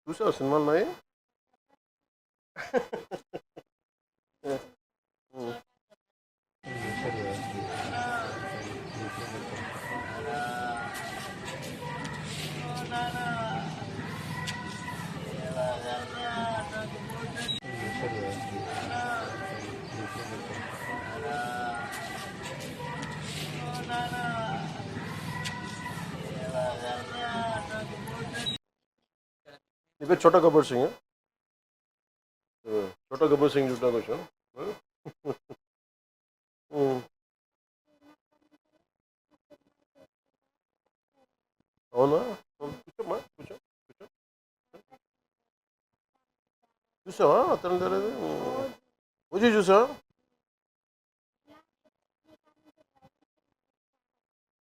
చూసావా సినిమాలున్నాయి? నీ పేరు చోటా గబ్బర్ సింగ్? చోటా గబ్బర్ సింగ్ చూడడానికి వచ్చాం. అవునా? కూర్చోమ్మా, కూర్చో కూర్చో. చూసావా అతను తెలియదు? వచ్చి చూసావా?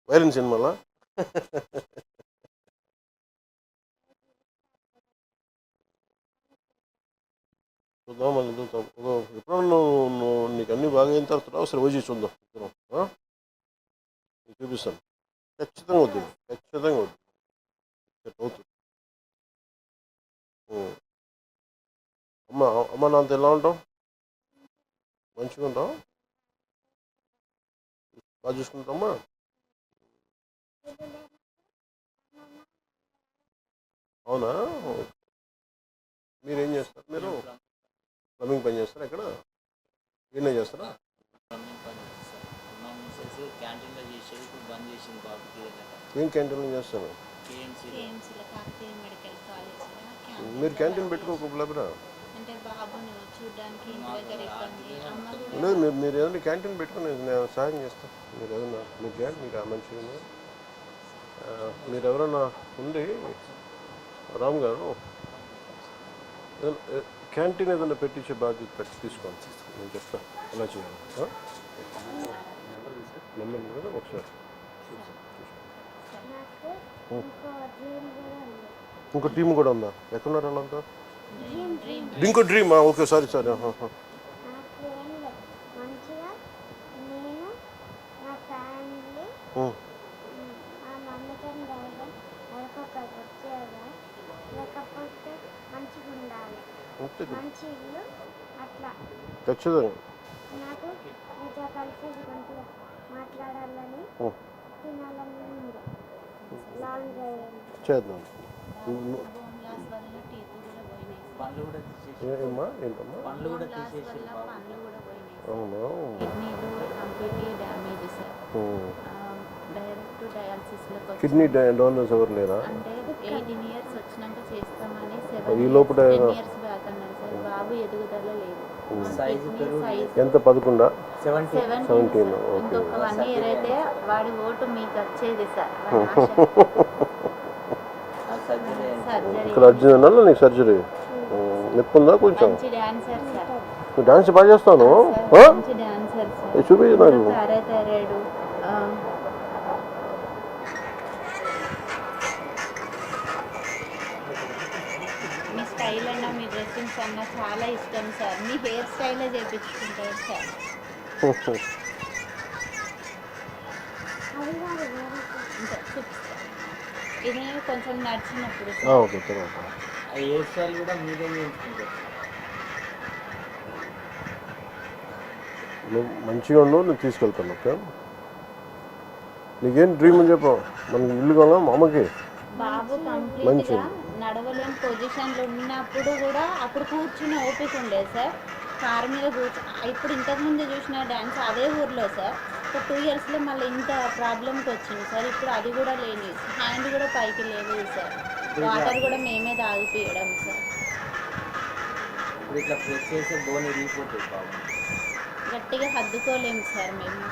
వైరన్ సినిమాలా? చూద్దాం, మళ్ళీ చూద్దాం. ఎప్పుడన్నా నువ్వు నీకు అన్నీ బాగా అయిన తర్వాత ఒకసారి వచ్చి చూద్దాం. నీకు చూపిస్తాను. ఖచ్చితంగా అవుతుంది, ఖచ్చితంగా అవుతుంది. అవుతుంది. అమ్మ అమ్మ నాంత ఎలా ఉంటావు? మంచిగా ఉంటావు? బాగా చూసుకుంటామా? అవునా? మీరేం చేస్తారు? మీరు ప్లంబింగ్ పని చేస్తారా? ఎక్కడ ఏం చేస్తారా? ఏం క్యాంటీన్లో చేస్తాను? మీరు క్యాంటీన్ పెట్టుకోకపోలేరా? లేదు, మీరు ఏదైనా క్యాంటీన్ పెట్టుకుని నేను సహాయం చేస్తాను. మీరు ఏదైనా మీరు చేయండి. మీరు మంచిగా మీరు ఎవరైనా ఉండి రామ్ గారు క్యాంటీన్ ఏదైనా పెట్టించే బాధ్యత తీసుకోండి. నేను చెప్తాను ఎలా చేయాలి. నెంబర్ కదా ఒకసారి ఇంకో టీం కూడా ఉందా? ఎక్కడున్నారు వాళ్ళంతా? ఇంకో డ్రీమా? Okay, sorry. ఖచ్చితంగా చేద్దాం. ఏమా ఏంటమ్మా? అవునా? కిడ్నీ డోనర్స్ ఎవరు లేరా? ఈ లోపల ఎంత? 11? 17. ఇక్కడ అర్జున్ నీకు సర్జరీ నొప్పి ఉందా? కొంచెం డాన్స్ బాగా చేస్తాను. చూపించు నాకు. మీ స్టైల్ అన్న మీ డ్రెస్సింగ్స్ అన్న చాలా ఇష్టం సార్. మీ హెయిర్ స్టైలే చేయించుకుంటారు సార్. ఇది కొంచెం నడిచినప్పుడు హెయిర్ స్టైల్ కూడా మీరే చేయించుకుంటారు. నువ్వు మంచిగా ఉండవు, నేను తీసుకెళ్తాను. ఓకే, నీకేం డ్రీమ్ అని చెప్పు. మనకి ఇల్లు కావాలా మా అమ్మకి? బాబు కంప్లీట్గా నడవలేని పొజిషన్లో ఉన్నప్పుడు కూడా అప్పుడు కూర్చుని ఓపిక ఉండేది సార్. కారు మీద ఇప్పుడు ఇంతకుముందు చూసిన డ్యాన్స్ అదే ఊర్లో సార్. ఒక 2 ఇయర్స్లో మళ్ళీ ఇంత ప్రాబ్లంకి వచ్చింది సార్. ఇప్పుడు అది కూడా లేని, హ్యాండ్ కూడా పైకి లేదు సార్. వాటర్ కూడా మేమే తాగిపియడం సార్. ఇట్లా ప్రెస్ చేసే బోన్ ఇరిగిపోతుంది, గట్టిగా హద్దుకోలేము సార్ మేము.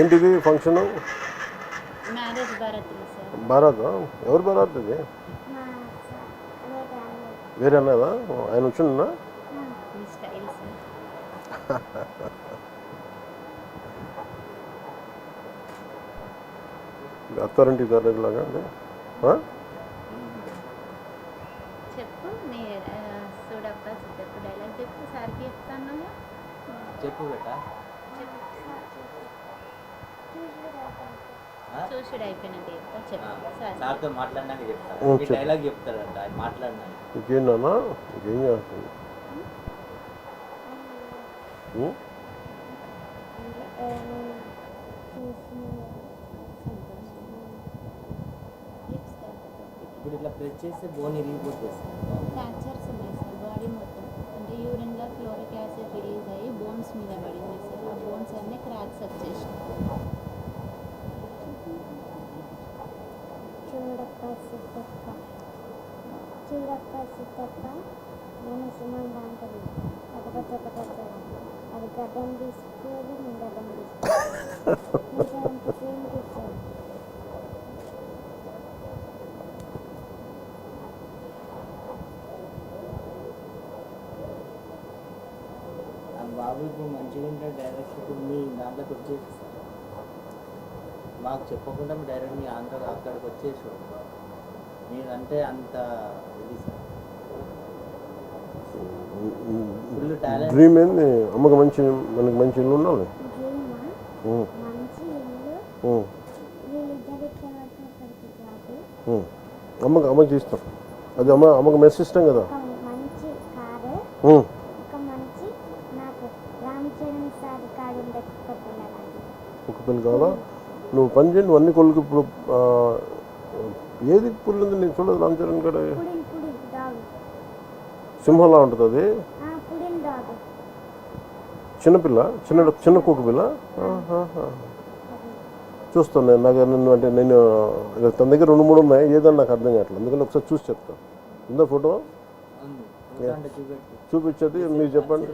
ఏంటిది function? Marriage Bharat sir. Bharat? ఎవరు భారత్? ఇది వేరే అన్నదా? ఆయన వచ్చిండా? Style sir. అత్తారింటికి తరలాగా చెప్పు. నీ చూడబ్బా చెప్పు, డైలాగ్ చెప్పు. సార్కి చెప్తాను. చెప్పు బేటా. చెప్పు. చూసుడు అయిపోయినాక చెప్తా చెప్పు సార్. సార్తో మాట్లాడినాక చెప్తాను ఓ, ఈ చెప్పు. డైలాగ్ చెప్తాడంట ఆయన మాట్లాడినాక. ఇంకేంటన్నా ఇంకేం చేస్తుంది ఇప్పుడు ఇట్లా ప్రెస్ చేస్తే బోన్ ఇరిగిపోతుంది సార్. ఫ్రాక్చర్స్ ఉన్నాయి సార్ బాడీ మొత్తం. అంటే యూరిన్లో క్లోరిక్ యాసిడ్ రిలీజ్ అయ్యి బోన్స్ మీద పడింది సార్. ఆ బోన్స్ అన్నీ క్రాక్స్ వచ్చేసినాయి. చూడప్ప సిద్ధప్ప నేను సుమంగా అంటుంది ఒకటి అది గడ్డం తీసుకోవాలి నేను గడ్డం తీసుకోవాలి సేమ్ తీసుకోవాలి. ఆ బాబు ఇప్పుడు మంచిగా ఉంటాడు డైరెక్ట్ ఇప్పుడు మీ దాంట్లోకి వచ్చేసి సార్ మాకు చెప్పకుండా డైరెక్ట్ మీ ఆంధ్ర అక్కడికి వచ్చేసి మీరంటే అంత ఇది సార్ ఫుల్ టాలెంట్. డ్రీమ్ ఏంది అమ్మకి మనకి మంచి ఇల్లు ఉండాలి. డ్రీమా మంచి ఇల్లు వీళ్ళిద్దరు ఇక్కడికి జాబ్ అమ్మకి ఇస్తాం. అది అమ్మకి మెస్ ఇష్టం కదా. ఒక మంచి కారు ఒక మంచి నాకు రామ్ చరణ్ సార్ కాడు ఉండే కుక్క పిల్లలాంటి ఒక పిల్లలు కావాలా? నువ్వు పని చేయండి, నువ్వు అన్ని కొడుకు ఇప్పుడు ఏది పుల్లు ఉంది నేను చూడదు. రామ్ చరణ్ కూడా పుడిన్ డాగ్ సింహంలా ఉంటుంది అది. పుడిన్ డాగ్ చిన్నపిల్ల చిన్న కుక్క పిల్ల. చూస్తాను నేను. నాకు నిన్ను అంటే నేను తన దగ్గర 2-3 ఉన్నాయి. ఏదన్నా నాకు అర్థం కావట్లేదు. అందుకని ఒకసారి చూసి చెప్తాను. ఉందా ఫోటో? చూపించేది మీరు చెప్పండి.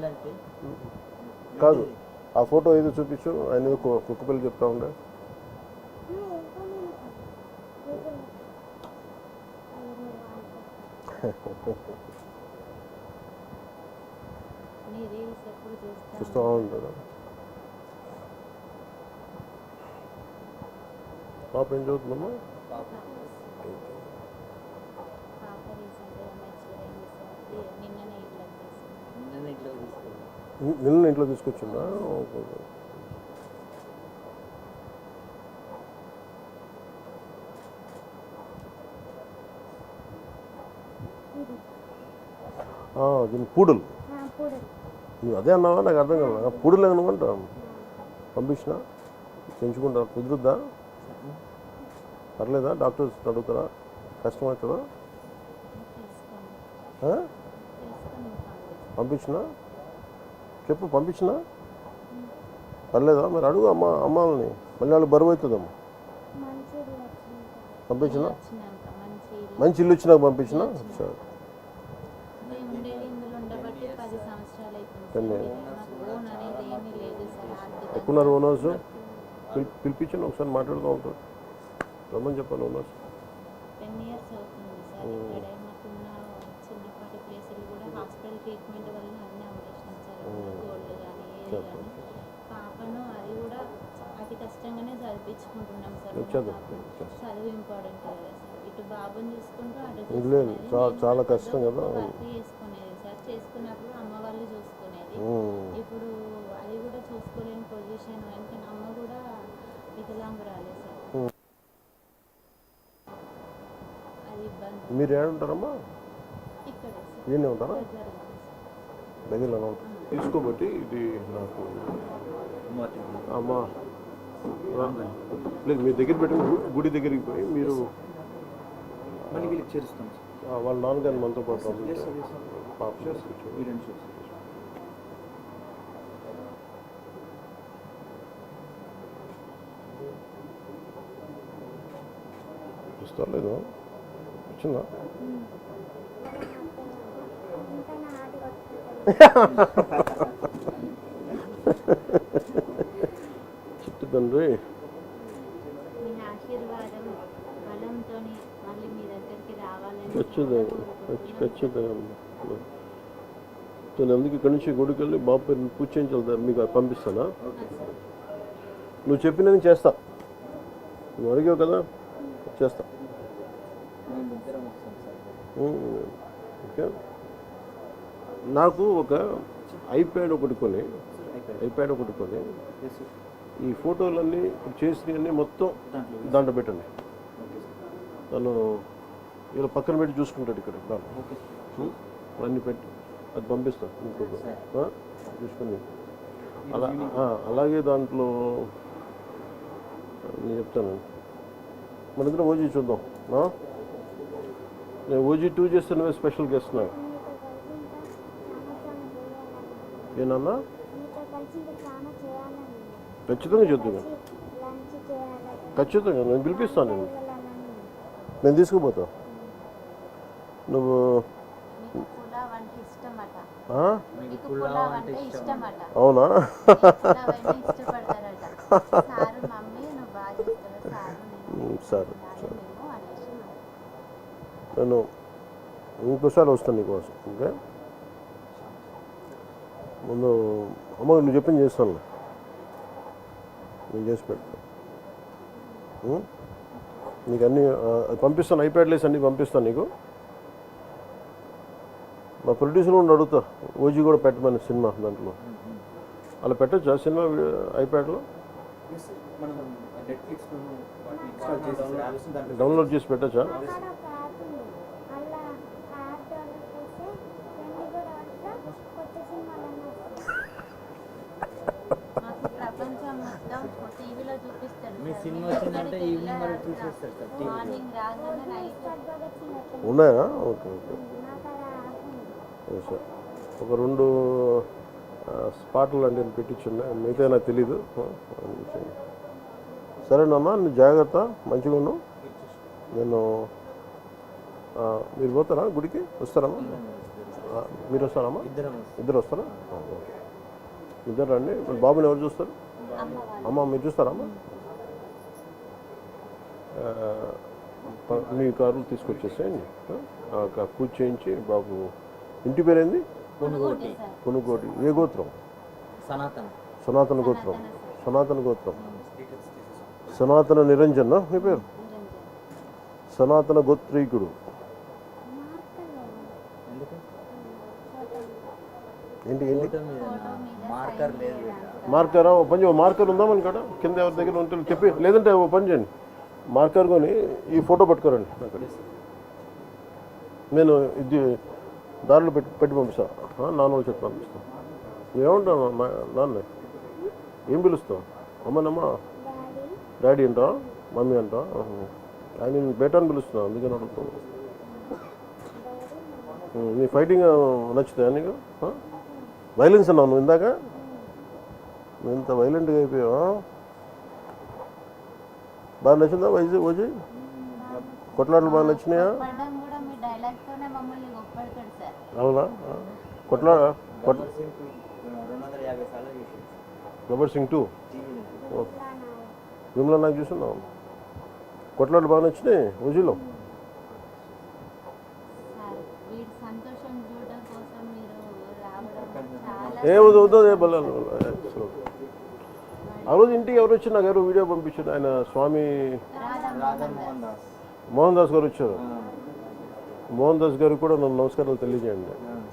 కాదు ఆ ఫోటో ఏదో చూపించు. ఆయన ఏదో కుక్క పిల్ల చెప్తా ఉండే. నీ రీల్స్ ఎప్పుడు చూస్తూ ఉంటాడు. పాప ఏం చదువుతుందమ్మా? పాప రీసెంట్గా మెచ్యూర్ అయింది సార్. నిన్ననే ఇట్లా తీసుకున్నాను. నిన్న ఇంట్లో తీసుకొచ్చిందా? దీని పూడలు. నువ్వు అదే అన్నావా? నాకు అర్థం కదా. పూడలు ఏమనుకుంటా పంపించిన పెంచుకుంటా కుదురుద్దా? పర్లేదా? డాక్టర్స్ అడుగుతారా? కష్టమవుతుందా? పంపించిన చెప్పు. పంపించిన పర్లేదా? మరి అడుగు అమ్మాలని. మళ్ళీ వాళ్ళు బరువు అవుతుందమ్మా. పంపించిన మంచి ఇల్లు వచ్చినాక పంపించిన. సరే ఎక్కడున్నారు ఓనర్స్? పిలిపించండి ఒకసారి మాట్లాడుతూ ఉంటారు. రమ్మని చెప్పాను ఓనర్స్. 10 years అవుతుంది సార్ ఇక్కడే. మాకున్న చిన్నపాటి ప్లేసులు కూడా హాస్పిటల్ ట్రీట్మెంట్ వల్ల అన్నీ అమ్మేసినాం సార్. గోల్డ్ కానీ ఏది కానీ. పాపను అది కూడా అతి కష్టంగానే చదివించుకుంటున్నాం సార్. చదువు ఇంపార్టెంట్ కదా సార్. ఇటు బాబుని చూసుకుంటూ అటు చాలా కష్టం కదా. వర్క్ చేసుకునేది సార్. చేసుకున్నప్పుడు అమ్మ వాళ్ళు చూసుకునేది. ఇప్పుడు అది కూడా చూసుకోలేని పొజిషన్. ఎందుకంటే అమ్మ కూడా వికలాంగురాలే సార్. అది ఇబ్బంది. మీరు ఏడుంటారమ్మా? ఇక్కడే సార్ ఈయనే ఉంటారా? దగ్గరలో దగ్గరలో తీసుకోబట్టి ఇది నాకు అమ్మా లేదు మీ దగ్గర పెట్టుకుని గుడి దగ్గరికి పోయి మీరు వాళ్ళ నాన్నగారిని మనతో పాటు పాప వస్తా లేదు వచ్చిందా? చెట్టు తండ్రి మీ ఆశీర్వాదం బలంతో మళ్ళీ మీ దగ్గరికి రావాలని ఖచ్చితంగా నేను అందుకు ఇక్కడి నుంచి గుడికి వెళ్ళి బాబు పేరు పూజ చేయించాలి. మీకు పంపిస్తానా? నువ్వు చెప్పినది చేస్తా. నువ్వు అడిగావు కదా, చేస్తా. ఓకే. నాకు ఒక ఐప్యాడ్ ఒకటి కొని ఈ ఫోటోలన్నీ ఇప్పుడు చేసినవన్నీ మొత్తం దాంట్లో దాంట్లో పెట్టండి. Okay sir. తను ఇలా పక్కన పెట్టి చూసుకుంటాడు ఇక్కడ దాంట్లో. Okay sir. అన్నీ పెట్టి అది పంపిస్తాను ఇంకొక సరే. చూసుకుని అలాగే దాంట్లో నేను చెప్తాను. మన ఇద్దరం ఓజీ చూద్దాం. నేను ఓజీ 2 చేస్తే నువ్వే స్పెషల్ గెస్ట్ నాకు. మీతో కలిసి ఇంకా చాలా చేయాలని ఏనన్నా మీతో కలిసి ఇంకా చాలా చేయాలని ఖచ్చితంగా చేద్దాం. లంచ్ చేయాలని ఖచ్చితంగా నేను పిలిపిస్తాను. వెళ్ళాలని నేను తీసుకుపోతా. నువ్వు మీకు పులావ్ అంటే ఇష్టమట. మీకు మీకు పులావ్ పులావ్ అంటే అంటే ఇష్టమట. అవునా? పులావ్ అంటే ఇష్టపడతారట. సారు మమ్మీ నువ్వు బాగా చేస్తావు సారు నేను సరే తినాలి మేము అనేసి నేను ఇంకోసారి వస్తాను నీకోసం. ఓకే ముందు అమ్మ నువ్వు చెప్పింది చేస్తాను. నేను చేసి పెడతాను. నీకు అన్నీ అది పంపిస్తాను. ఐప్యాడ్ లేసి అన్నీ పంపిస్తాను నీకు. మా ప్రొడ్యూసర్ కూడా అడుగుతా ఓజీ కూడా పెట్టమని సినిమా దాంట్లో. అలా పెట్టచ్చా సినిమా ఐప్యాడ్లో? మనం నెట్ఫ్లిక్స్లో ఇన్స్టాల్ చేసి దాంట్లో డౌన్లోడ్ చేసి పెట్టచ్చా? అక్కడ ఒక యాప్ ఉంది అలా యాప్ డౌన్లోడ్ చేస్తే 24 అవర్స్లో కొత్త సినిమాలన్నీ వస్తాయి. మాకు ప్రపంచం మొత్తం టీవీలో చూపిస్తాడు. మీ సినిమా వచ్చిందంటే ఈవినింగ్ వరకు చూసేస్తారు సార్ టీవీలో. మార్నింగ్ రాగానే నైట్ భగత్ సింగ్ ఎట్లా ఉన్నాయా? ఓకే ఓకే నాకు అలా యాప్ ఉంది. సార్ ఒక 2 స్పాట్లు అంటే నేను పెట్టించున్నా. మిగతా నాకు తెలీదు. సరేనమ్మా నువ్వు జాగ్రత్త మంచిగా ఉన్నావు. నేను మీరు పోతారా గుడికి? వస్తారమ్మా? మీరు వస్తారమ్మా? ఇద్దరం ఇద్దరు వస్తారా? ఓకే ఇద్దరు రండి. మరి బాబుని ఎవరు చూస్తారు? అమ్మ వాళ్ళు అమ్మ మీరు చూస్తారమ్మా? మీ కారులు తీసుకొచ్చేసేయండి. పూజ చేయించి బాబు ఇంటి పేరేంది? కొనుగోటి సార్ కొనుగోటి. ఏ గోత్రం? సనాతన సనాతన గోత్రం. సనాతన గోత్రం. స్టేటస్ సనాతన నిరంజన్ మీ పేరు? నిరంజన్. సనాతన గోత్రీకుడు. ఎందుకు ఏంటి ఏంటి ఫోటో మీద మార్కర్ లేదు కదా. మార్కరా? ఓ పని మార్కర్ ఉందా మన కాడ? కింద ఎవరి దగ్గర ఉంటే చెప్పి, లేదంటే ఓ పని చేయండి మార్కర్ కొని ఈ ఫోటో పట్టుకోరండి అక్కడ. నేను ఇది దారిలో పెట్టి పంపిస్తాను. నాన్న వాళ్ళు చెప్పి పంపిస్తాను. ఏమంటావు నాన్న? ఏం పిలుస్తావు? అమ్మనమ్మా డాడీ అంటా మమ్మీ అంటా? ఆయన నేను బేటా అని పిలుస్తున్నాను అందుకని అడుగుతాను. నీ ఫైటింగ్ నచ్చుతాయా నీకు? వైలెన్స్ అన్నావు నువ్వు ఇందాక. నువ్వు ఇంత వైలెంట్గా అయిపోయావా? బాగా నచ్చిందా ఓజీ? కొట్లాటలు బాగా నచ్చినాయా? పడ్డం కూడా మీ డైలాగ్ తోనే మమ్మల్ని గొప్పడతాడు సార్. అవునా? గబ్బర్ సింగ్ 250 సార్లు చూసి గబ్బర్ సింగ్ 2 టీవీలో. విమలా నాకు చూస్తున్నావు. కొట్లాటలు బాగా నచ్చినాయి ఓజీలో. సార్ వీడి సంతోషం చూడడం కోసం మీరు రావడం చాలా ఏ వద్దు బలాలు. ఆ రోజు ఇంటికి ఎవరు వచ్చి నాకు ఎవరు వీడియో పంపించారు. ఆయన స్వామి రాధా మోహన్ దాస్ మోహన్ దాస్ గారు వచ్చారు. మోహన్ దాస్ గారికి కూడా నన్ను నమస్కారాలు తెలియజేయండి.